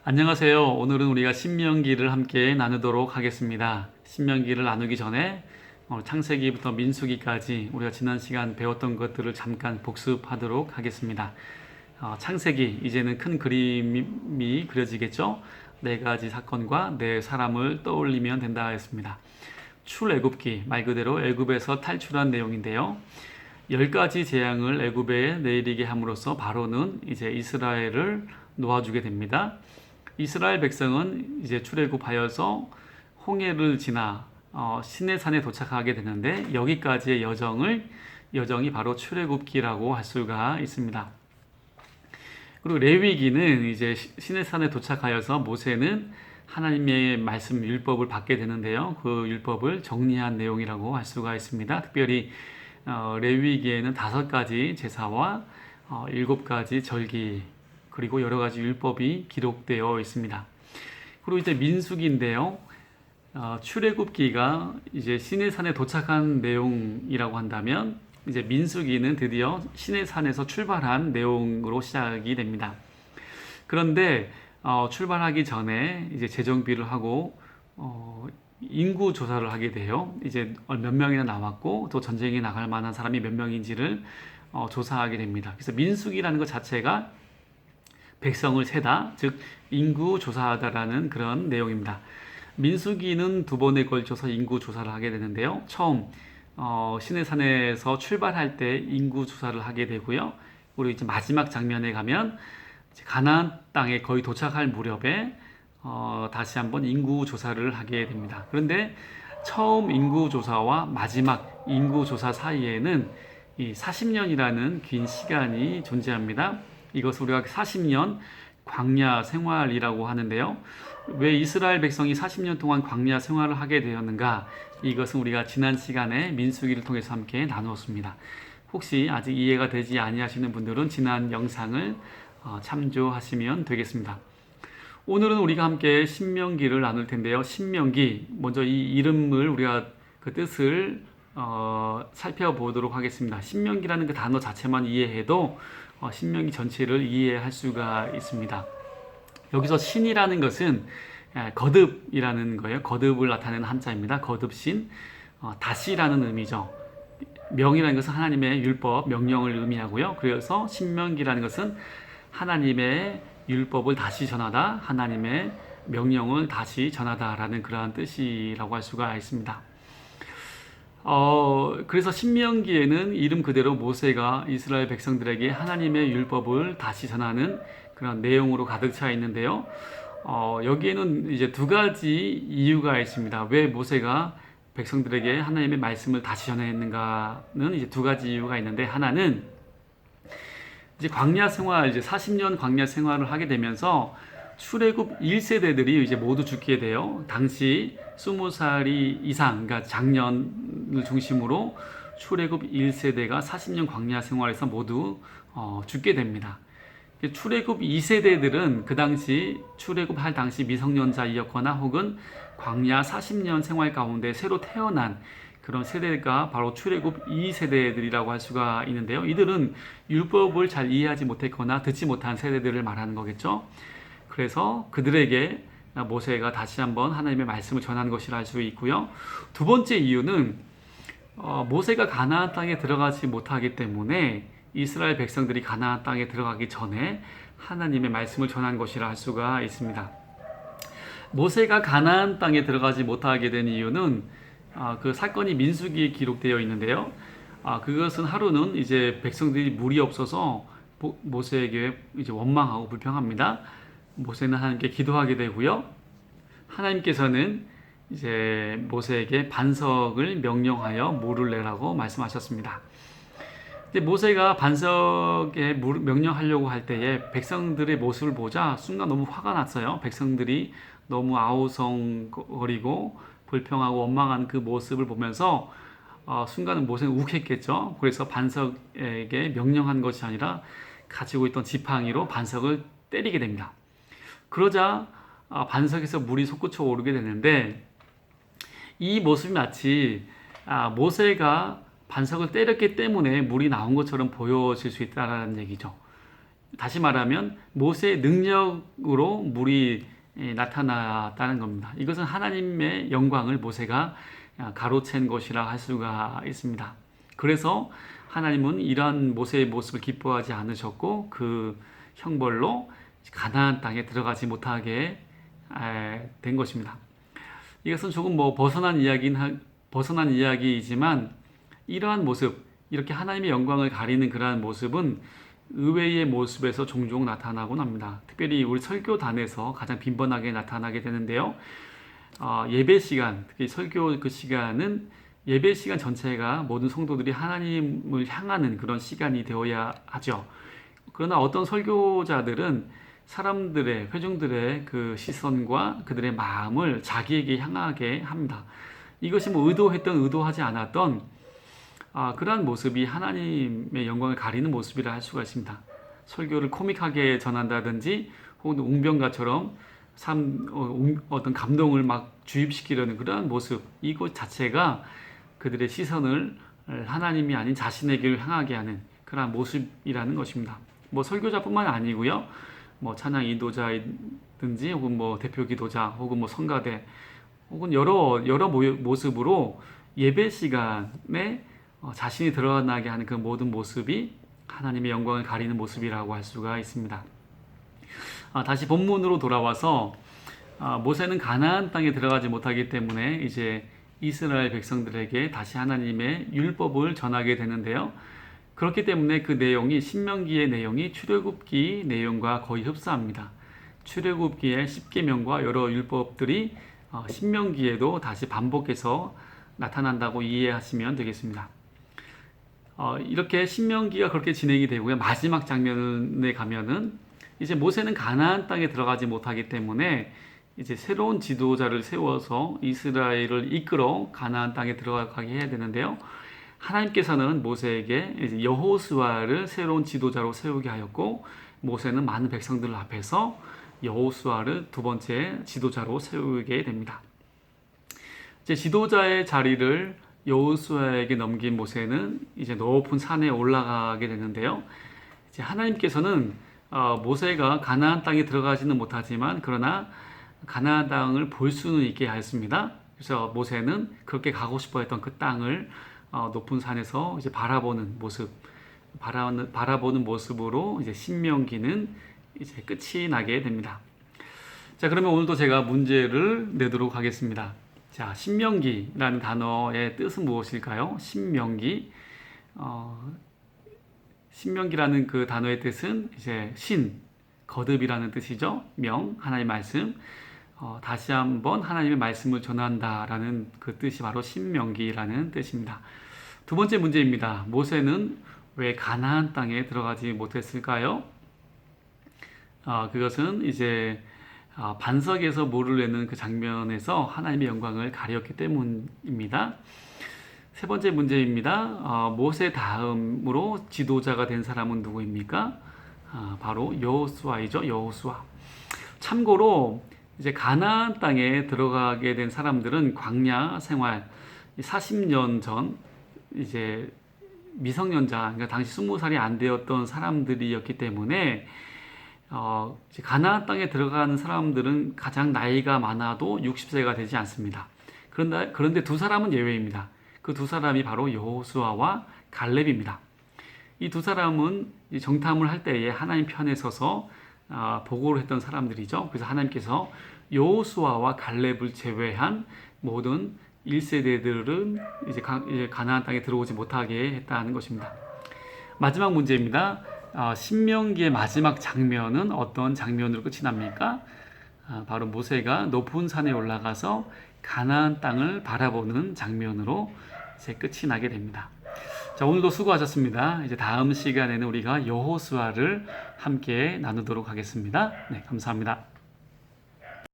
안녕하세요. 오늘은 우리가 신명기를 함께 나누도록 하겠습니다. 신명기를 나누기 전에 창세기부터 민수기까지 우리가 지난 시간 배웠던 것들을 잠깐 복습하도록 하겠습니다. 창세기, 이제는 큰 그림이 그려지겠죠? 네 가지 사건과 네 사람을 떠올리면 된다 했습니다. 출애굽기, 말 그대로 애굽에서 탈출한 내용인데요. 10가지 재앙을 애굽에 내리게 함으로써 바로는 이제 이스라엘을 놓아주게 됩니다. 이스라엘 백성은 이제 출애굽하여서 홍해를 지나 시내산에 도착하게 되는데, 여기까지의 여정이 바로 출애굽기라고 할 수가 있습니다. 그리고 레위기는 이제 시내산에 도착하여서 모세는 하나님의 말씀 율법을 받게 되는데요. 그 율법을 정리한 내용이라고 할 수가 있습니다. 특별히 레위기에는 5가지 제사와 7가지 절기, 그리고 여러 가지 율법이 기록되어 있습니다. 그리고 이제 민수기인데요. 출애굽기가 이제 시내산에 도착한 내용이라고 한다면, 이제 민수기는 드디어 시내산에서 출발한 내용으로 시작이 됩니다. 그런데 출발하기 전에 이제 재정비를 하고 인구 조사를 하게 돼요. 이제 몇 명이나 남았고 또 전쟁에 나갈 만한 사람이 몇 명인지를 조사하게 됩니다. 그래서 민수기라는 것 자체가 백성을 세다, 즉 인구 조사하다라는 그런 내용입니다. 민수기는 2번에 걸쳐서 인구 조사를 하게 되는데요. 처음 시내산에서 출발할 때 인구 조사를 하게 되고요. 그리고 이제 마지막 장면에 가면 이제 가나안 땅에 거의 도착할 무렵에 다시 한번 인구 조사를 하게 됩니다. 그런데 처음 인구 조사와 마지막 인구 조사 사이에는 이 40년이라는 긴 시간이 존재합니다. 이것을 우리가 40년 광야 생활이라고 하는데요. 왜 이스라엘 백성이 40년 동안 광야 생활을 하게 되었는가? 이것은 우리가 지난 시간에 민수기를 통해서 함께 나누었습니다. 혹시 아직 이해가 되지 아니하시는 분들은 지난 영상을 참조하시면 되겠습니다. 오늘은 우리가 함께 신명기를 나눌 텐데요. 신명기, 먼저 이 이름을 우리가 그 뜻을 살펴보도록 하겠습니다. 신명기라는 그 단어 자체만 이해해도 신명기 전체를 이해할 수가 있습니다. 여기서 신이라는 것은 거듭이라는 거예요. 거듭을 나타내는 한자입니다. 거듭신, 다시라는 의미죠. 명이라는 것은 하나님의 율법, 명령을 의미하고요. 그래서 신명기라는 것은 하나님의 율법을 다시 전하다, 하나님의 명령을 다시 전하다라는 그러한 뜻이라고 할 수가 있습니다. 그래서 신명기에는 이름 그대로 모세가 이스라엘 백성들에게 하나님의 율법을 다시 전하는 그런 내용으로 가득 차 있는데요. 여기에는 이제 2가지 이유가 있습니다. 왜 모세가 백성들에게 하나님의 말씀을 다시 전했는가는 이제 2가지 이유가 있는데, 하나는 이제 광야 생활, 이제 40년 광야 생활을 하게 되면서 출애굽 1세대들이 이제 모두 죽게 돼요. 당시 20살이 이상, 그러니까 장년을 중심으로 출애굽 1세대가 40년 광야 생활에서 모두 죽게 됩니다. 출애굽 2세대들은 그 당시 출애굽할 당시 미성년자이었거나 혹은 광야 40년 생활 가운데 새로 태어난 그런 세대가 바로 출애굽 2세대들이라고 할 수가 있는데요. 이들은 율법을 잘 이해하지 못했거나 듣지 못한 세대들을 말하는 거겠죠. 그래서 그들에게 모세가 다시 한번 하나님의 말씀을 전한 것이라 할 수 있고요. 2번째 이유는 모세가 가나안 땅에 들어가지 못하기 때문에 이스라엘 백성들이 가나안 땅에 들어가기 전에 하나님의 말씀을 전한 것이라 할 수가 있습니다. 모세가 가나안 땅에 들어가지 못하게 된 이유는 그 사건이 민수기에 기록되어 있는데요. 그것은 하루는 이제 백성들이 물이 없어서 모세에게 이제 원망하고 불평합니다. 모세는 하나님께 기도하게 되고요. 하나님께서는 이제 모세에게 반석을 명령하여 물을 내라고 말씀하셨습니다. 이제 모세가 반석에 명령하려고 할 때에 백성들의 모습을 보자 순간 너무 화가 났어요. 백성들이 너무 아우성거리고 불평하고 원망하는 그 모습을 보면서 순간 모세는 욱했겠죠. 그래서 반석에게 명령한 것이 아니라 가지고 있던 지팡이로 반석을 때리게 됩니다. 그러자 반석에서 물이 솟구쳐 오르게 되는데, 이 모습이 마치 모세가 반석을 때렸기 때문에 물이 나온 것처럼 보여질 수 있다는 얘기죠. 다시 말하면 모세의 능력으로 물이 나타났다는 겁니다. 이것은 하나님의 영광을 모세가 가로챈 것이라 할 수가 있습니다. 그래서 하나님은 이러한 모세의 모습을 기뻐하지 않으셨고 그 형벌로 가나안 땅에 들어가지 못하게 된 것입니다. 이것은 조금 벗어난 이야기이지만 이러한 모습, 이렇게 하나님의 영광을 가리는 그러한 모습은 의외의 모습에서 종종 나타나곤 합니다. 특별히 우리 설교단에서 가장 빈번하게 나타나게 되는데요. 예배 시간, 특히 설교 그 시간은 예배 시간 전체가 모든 성도들이 하나님을 향하는 그런 시간이 되어야 하죠. 그러나 어떤 설교자들은 사람들의, 회중들의 그 시선과 그들의 마음을 자기에게 향하게 합니다. 이것이 의도했던, 의도하지 않았던 그러한 모습이 하나님의 영광을 가리는 모습이라 할 수가 있습니다. 설교를 코믹하게 전한다든지 혹은 웅변가처럼 어떤 감동을 막 주입시키려는 그러한 모습, 이것 자체가 그들의 시선을 하나님이 아닌 자신에게 향하게 하는 그러한 모습이라는 것입니다. 설교자뿐만 아니고요. 찬양 인도자이든지 혹은 대표 기도자 혹은 성가대 혹은 여러 모습으로 예배 시간에 자신이 드러나게 하는 그 모든 모습이 하나님의 영광을 가리는 모습이라고 할 수가 있습니다. 다시 본문으로 돌아와서 모세는 가나안 땅에 들어가지 못하기 때문에 이제 이스라엘 백성들에게 다시 하나님의 율법을 전하게 되는데요. 그렇기 때문에 그 내용이 신명기의 내용이 출애굽기 내용과 거의 흡사합니다. 출애굽기의 10계명과 여러 율법들이 신명기에도 다시 반복해서 나타난다고 이해하시면 되겠습니다. 이렇게 신명기가 그렇게 진행이 되고요. 마지막 장면에 가면은 이제 모세는 가나안 땅에 들어가지 못하기 때문에 이제 새로운 지도자를 세워서 이스라엘을 이끌어 가나안 땅에 들어가게 해야 되는데요. 하나님께서는 모세에게 이제 여호수아를 새로운 지도자로 세우게 하였고 모세는 많은 백성들 앞에서 여호수아를 두 번째 지도자로 세우게 됩니다. 이제 지도자의 자리를 여호수아에게 넘긴 모세는 이제 높은 산에 올라가게 되는데요. 이제 하나님께서는 모세가 가나안 땅에 들어가지는 못하지만 그러나 가나안 땅을 볼 수는 있게 하였습니다. 그래서 모세는 그렇게 가고 싶어 했던 그 땅을 높은 산에서 이제 바라보는 모습으로 이제 신명기는 이제 끝이 나게 됩니다. 자, 그러면 오늘도 제가 문제를 내도록 하겠습니다. 자, 신명기라는 단어의 뜻은 무엇일까요? 신명기라는 그 단어의 뜻은 이제 거듭이라는 뜻이죠. 하나님의 말씀. 다시 한번 하나님의 말씀을 전한다라는 그 뜻이 바로 신명기라는 뜻입니다. 두 번째 문제입니다. 모세는 왜 가나안 땅에 들어가지 못했을까요? 그것은 이제 반석에서 물을 내는 그 장면에서 하나님의 영광을 가렸기 때문입니다. 세 번째 문제입니다. 모세 다음으로 지도자가 된 사람은 누구입니까? 바로 여호수아이죠. 여호수아. 참고로 이제 가나안 땅에 들어가게 된 사람들은 광야 생활 40년 전 이제 미성년자, 그러니까 당시 20살이 안 되었던 사람들이었기 때문에 가나안 땅에 들어가는 사람들은 가장 나이가 많아도 60세가 되지 않습니다. 그런데 두 사람은 예외입니다. 그 두 사람이 바로 여호수아와 갈렙입니다. 이 두 사람은 정탐을 할 때에 하나님 편에 서서 보고를 했던 사람들이죠. 그래서 하나님께서 여호수아와 갈렙을 제외한 모든 1세대들은 이제 가나안 땅에 들어오지 못하게 했다는 것입니다. 마지막 문제입니다. 신명기의 마지막 장면은 어떤 장면으로 끝이 납니까? 바로 모세가 높은 산에 올라가서 가나안 땅을 바라보는 장면으로 이제 끝이 나게 됩니다. 자, 오늘도 수고하셨습니다. 이제 다음 시간에는 우리가 여호수아를 함께 나누도록 하겠습니다. 네, 감사합니다.